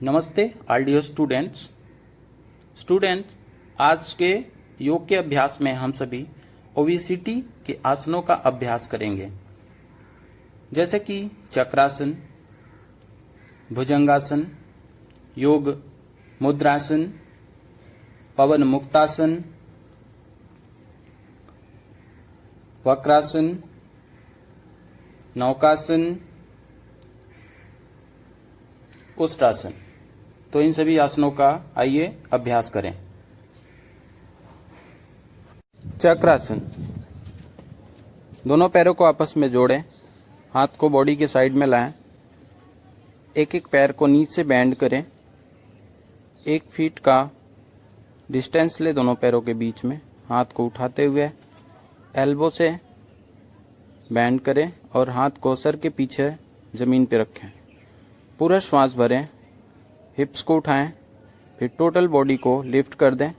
नमस्ते all dear students. आज के योग के अभ्यास में हम सभी ओबेसिटी के आसनों का अभ्यास करेंगे, जैसे कि चक्रासन, भुजंगासन, योग मुद्रासन, पवन मुक्तासन, वक्रासन, नौकासन, उष्ट्रासन। तो इन सभी आसनों का आइए अभ्यास करें। चक्रासन। दोनों पैरों को आपस में जोड़ें, हाथ को बॉडी के साइड में लाएं, एक एक पैर को नीचे से बेंड करें, 1 फीट का डिस्टेंस ले दोनों पैरों के बीच में। हाथ को उठाते हुए एल्बो से बेंड करें और हाथ को सर के पीछे जमीन पर रखें। पूरा श्वास भरें, हिप्स को उठाएं, फिर टोटल बॉडी को लिफ्ट कर दें।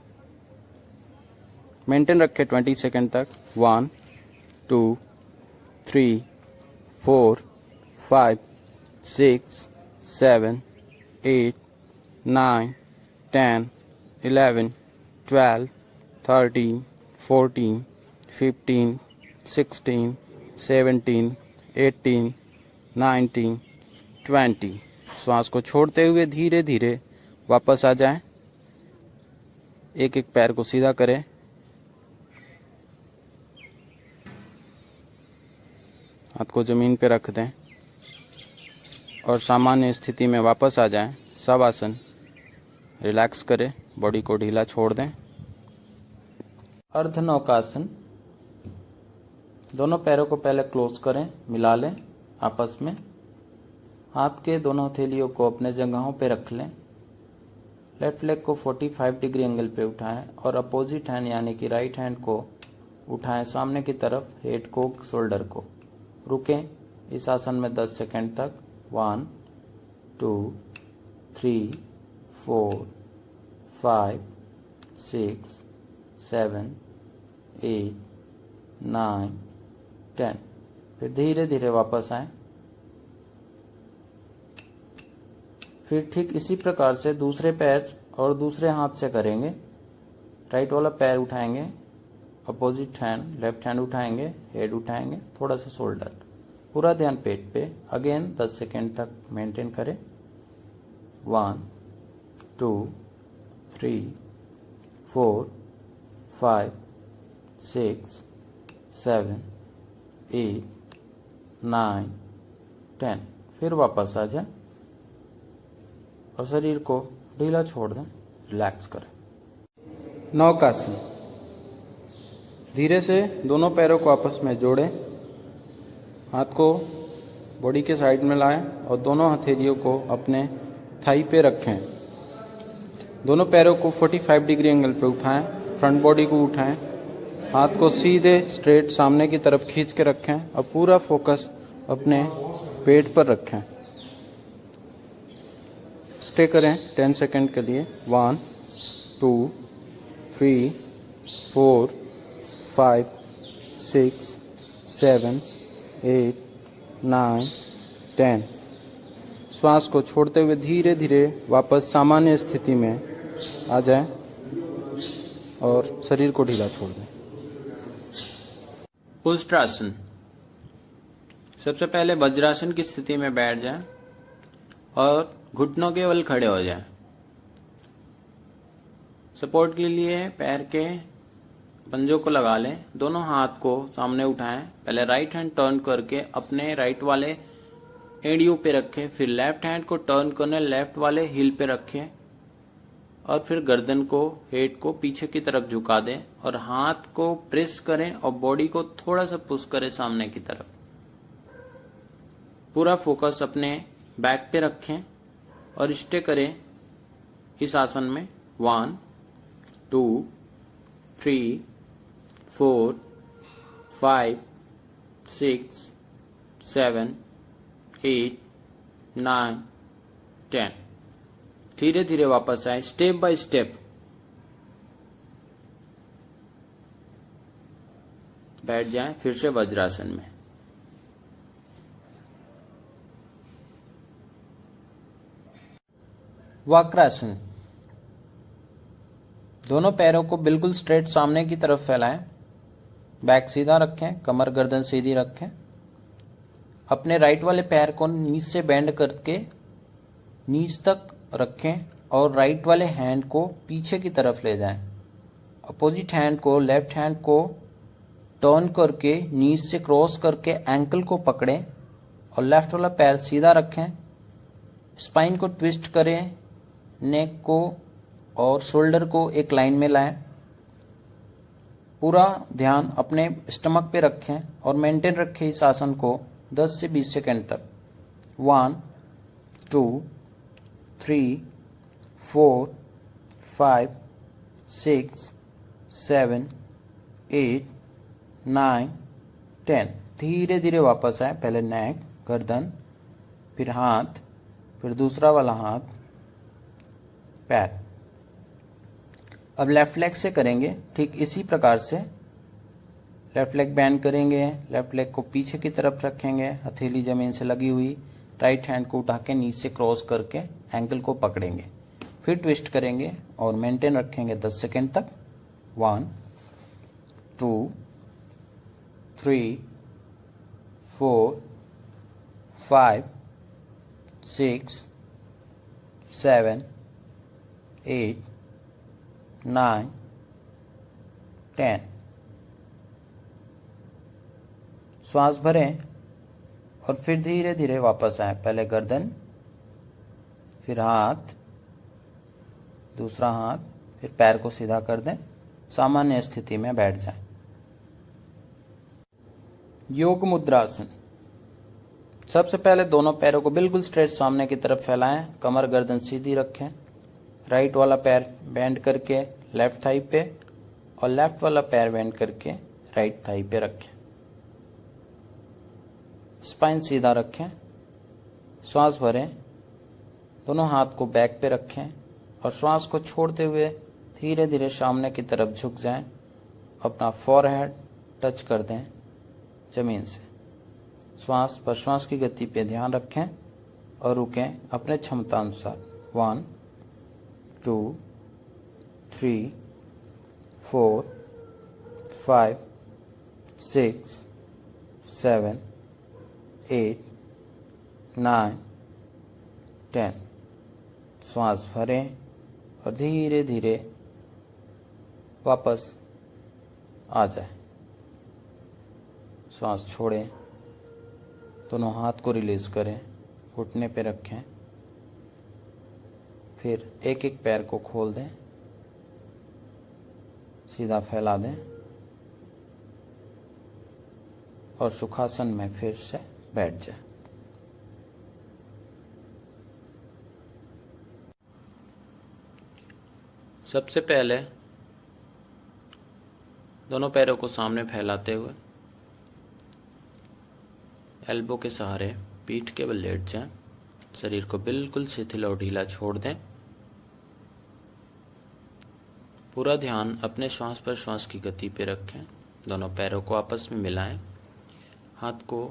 मेंटेन रखें 20 सेकंड तक। 1 2 3 4 5 6 7 8 9 10 11 12 13 14 15 16 17 18 19 20। श्वास को छोड़ते हुए धीरे धीरे वापस आ जाएं। एक एक पैर को सीधा करें, हाथ को जमीन पर रख दें और सामान्य स्थिति में वापस आ जाएं। सब आसन रिलैक्स करें, बॉडी को ढीला छोड़ दें। अर्धनौकासन। दोनों पैरों को पहले क्लोज करें, मिला लें आपस में। हाथ के दोनों हथेलियों को अपने जगहों पे रख लें। लेफ्ट लेग को 45 डिग्री एंगल पे उठाएं और अपोजिट हैंड यानी कि राइट हैंड को उठाएं सामने की तरफ, हेड को, शोल्डर को। रुकें इस आसन में 10 सेकंड तक। 1 2 3 4 5 6 7 8 9 10। फिर धीरे धीरे वापस आएं। फिर ठीक इसी प्रकार से दूसरे पैर और दूसरे हाथ से करेंगे। राइट वाला पैर उठाएंगे, अपोजिट हैंड लेफ्ट हैंड उठाएंगे, हेड उठाएंगे, थोड़ा सा शोल्डर। पूरा ध्यान पेट पे। अगेन 10 सेकेंड तक मेंटेन करें। 1 2 3 4 5 6 7 8 9 10। फिर वापस आ जाए और शरीर को ढीला छोड़ दें, रिलैक्स करें। नौकासन। धीरे से दोनों पैरों को आपस में जोड़ें, हाथ को बॉडी के साइड में लाएं और दोनों हथेलियों को अपने थाई पे रखें। दोनों पैरों को 45 डिग्री एंगल पे उठाएं, फ्रंट बॉडी को उठाएं, हाथ को सीधे स्ट्रेट सामने की तरफ खींच के रखें और पूरा फोकस अपने पेट पर रखें। स्टे करें 10 सेकंड के लिए। 1 2 3 4 5 6 7 8 9 10। श्वास को छोड़ते हुए धीरे धीरे वापस सामान्य स्थिति में आ जाएं और शरीर को ढीला छोड़ दें। उष्ट्रासन। सबसे पहले वज्रासन की स्थिति में बैठ जाएं और घुटनों के बल खड़े हो जाएं। सपोर्ट के लिए पैर के पंजों को लगा लें। दोनों हाथ को सामने उठाएं। पहले राइट हैंड टर्न करके अपने राइट वाले एड़ियों पे रखें, फिर लेफ्ट हैंड को टर्न करने लेफ्ट वाले हिल पे रखें और फिर गर्दन को, हेड को पीछे की तरफ झुका दें और हाथ को प्रेस करें और बॉडी को थोड़ा सा पुश करें सामने की तरफ। पूरा फोकस अपने बैक पे रखें और स्टे करें इस आसन में। 1 2 3 4 5 6 7 8 9 10। धीरे धीरे वापस आए, स्टेप बाय स्टेप। बैठ जाएं फिर से वज्रासन में। वक्रासन। दोनों पैरों को बिल्कुल स्ट्रेट सामने की तरफ फैलाएं, बैक सीधा रखें, कमर गर्दन सीधी रखें। अपने राइट वाले पैर को नीच से बेंड करके नीच तक रखें और राइट वाले हैंड को पीछे की तरफ ले जाएं। अपोजिट हैंड को, लेफ्ट हैंड को टर्न करके नीच से क्रॉस करके एंकल को पकड़ें और लेफ्ट वाला पैर सीधा रखें। स्पाइन को ट्विस्ट करें, नेक को और शोल्डर को एक लाइन में लाएं। पूरा ध्यान अपने स्टमक पे रखें और मेंटेन रखें इस आसन को 10 से 20 सेकंड तक। 1 2 3 4 5 6 7 8 9 10। धीरे धीरे वापस आए। पहले नेक, गर्दन, फिर हाथ, फिर दूसरा वाला हाथ, पैर। अब लेफ्ट लेग से करेंगे ठीक इसी प्रकार से। लेफ्ट लेग बैंड करेंगे, लेफ्ट लेग को पीछे की तरफ रखेंगे, हथेली जमीन से लगी हुई, राइट हैंड को उठा के नीचे क्रॉस करके एंकल को पकड़ेंगे, फिर ट्विस्ट करेंगे और मेंटेन रखेंगे 10 सेकेंड तक। 1 2 3 4 5 6 7 8 9 10। श्वास भरें और फिर धीरे धीरे वापस आए। पहले गर्दन, फिर हाथ, दूसरा हाथ, फिर पैर को सीधा कर दें, सामान्य स्थिति में बैठ जाएं। योग मुद्रासन। सबसे पहले दोनों पैरों को बिल्कुल स्ट्रेट सामने की तरफ फैलाएं, कमर गर्दन सीधी रखें, राइट वाला पैर बेंड करके लेफ्ट थाई पे और लेफ्ट वाला पैर बेंड करके राइट थाई पे रखें। स्पाइन सीधा रखें, श्वास भरें, दोनों हाथ को बैक पे रखें और श्वास को छोड़ते हुए धीरे धीरे सामने की तरफ झुक जाएं। अपना फोरहेड टच कर दें जमीन से। श्वास प्रश्वास की गति पे ध्यान रखें और रुकें अपने क्षमता अनुसार। 1 2 3 4 5 6 7 8 9 10। श्वास भरें और धीरे धीरे वापस आ जाए। श्वास छोड़ें, दोनों हाथ को रिलीज करें, घुटने पे रखें, फिर एक एक पैर को खोल दें, सीधा फैला दें और सुखासन में फिर से बैठ जाए। सबसे पहले दोनों पैरों को सामने फैलाते हुए एल्बो के सहारे पीठ के बल लेट जाएं। शरीर को बिल्कुल शिथिल और ढीला छोड़ दें। पूरा ध्यान अपने श्वास पर श्वास की गति पे रखें। दोनों पैरों को आपस में मिलाएं। हाथ को,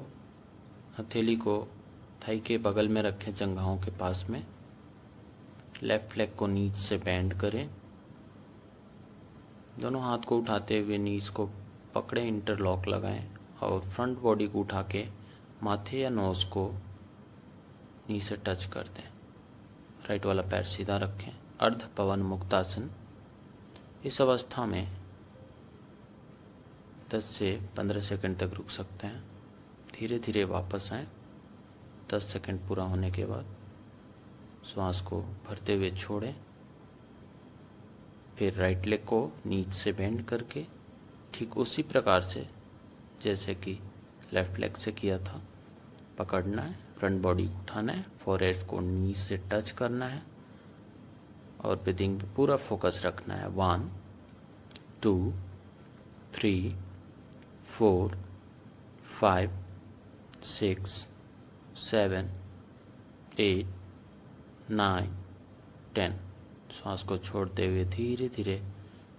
हथेली को थाई के बगल में रखें, जंघाओं के पास में। लेफ्ट लेग को नीच से बेंड करें। दोनों हाथ को उठाते हुए नीज को पकड़े, इंटरलॉक लगाएं और फ्रंट बॉडी को उठा के माथे या नोज को नी से टच कर दें। राइट वाला पैर सीधा रखें। अर्ध पवन मुक्तासन। इस अवस्था में 10 से 15 सेकंड तक रुक सकते हैं। धीरे धीरे वापस आएं। 10 सेकंड पूरा होने के बाद श्वास को भरते हुए छोड़ें। फिर राइट लेग को नीच से बेंड करके ठीक उसी प्रकार से जैसे कि लेफ्ट लेग से किया था पकड़ना है। फ्रंट बॉडी को उठाना है, फोरहेड को नीच से टच करना है और ब्रीदिंग पे पूरा फोकस रखना है। 1 2 3 4 5 6 7 8 9 10। श्वास को छोड़ते हुए धीरे धीरे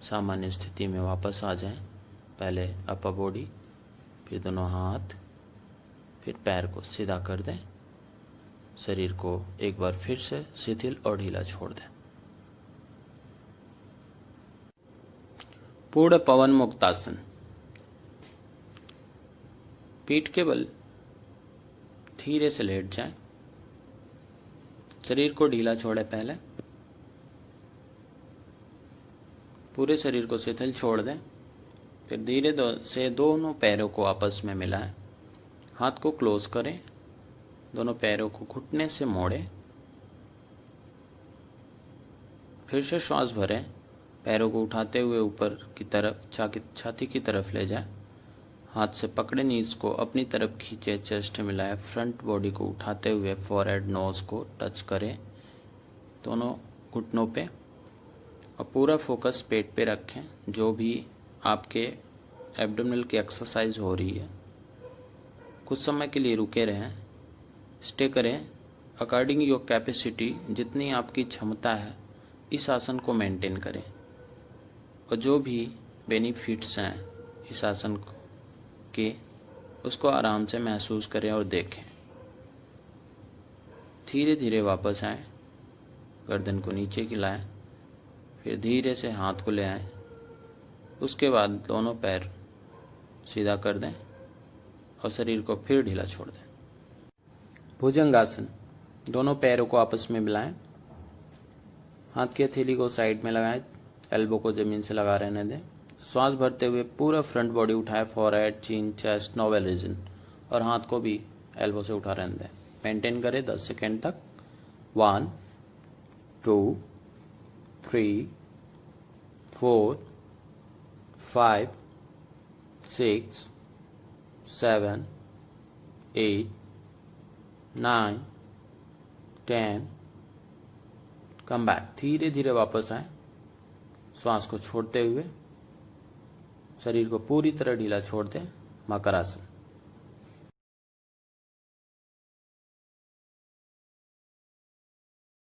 सामान्य स्थिति में वापस आ जाएं। पहले अपर बॉडी, फिर दोनों हाथ, फिर पैर को सीधा कर दें। शरीर को एक बार फिर से शिथिल और ढीला छोड़ दें। पूर्ण पवन मुक्तासन। पीठ के बल धीरे से लेट जाएं। शरीर को ढीला छोड़े पहले, पूरे शरीर को शिथिल छोड़ दें। फिर धीरे से दोनों पैरों को आपस में मिलाएं। हाथ को क्लोज करें, दोनों पैरों को घुटने से मोड़ें। फिर से श्वास भरें, पैरों को उठाते हुए ऊपर की तरफ छाती की तरफ ले जाएं। हाथ से पकड़े नीज को अपनी तरफ खींचे, चेस्ट मिलाएं। फ्रंट बॉडी को उठाते हुए फोरहेड नोज को टच करें दोनों घुटनों पे, और पूरा फोकस पेट पे रखें। जो भी आपके एब्डोमिनल की एक्सरसाइज हो रही है, कुछ समय के लिए रुके रहें, स्टे करें अकॉर्डिंग योर कैपेसिटी। जितनी आपकी क्षमता है इस आसन को मेंटेन करें, और जो भी बेनिफिट्स हैं इस आसन के, उसको आराम से महसूस करें और देखें। धीरे धीरे वापस आएं, गर्दन को नीचे गिलाएं, फिर धीरे से हाथ को ले आएं। उसके बाद दोनों पैर सीधा कर दें और शरीर को फिर ढीला छोड़ दें। भुजंगासन। दोनों पैरों को आपस में मिलाएं, हाथ की हथेली को साइड में लगाएं, एल्बो को जमीन से लगा रहने दें। श्वास भरते हुए पूरा फ्रंट बॉडी उठाएं, फोरहेड, चिन, चेस्ट, नोवेल रीजन, और हाथ को भी एल्बो से उठा रहने दें। मेंटेन करें 10 सेकेंड तक। 1 2 3 4 5 6 7 8 9 10। Come back. धीरे धीरे वापस आए, श्वास को छोड़ते हुए शरीर को पूरी तरह ढीला छोड़ दें। मकरासन।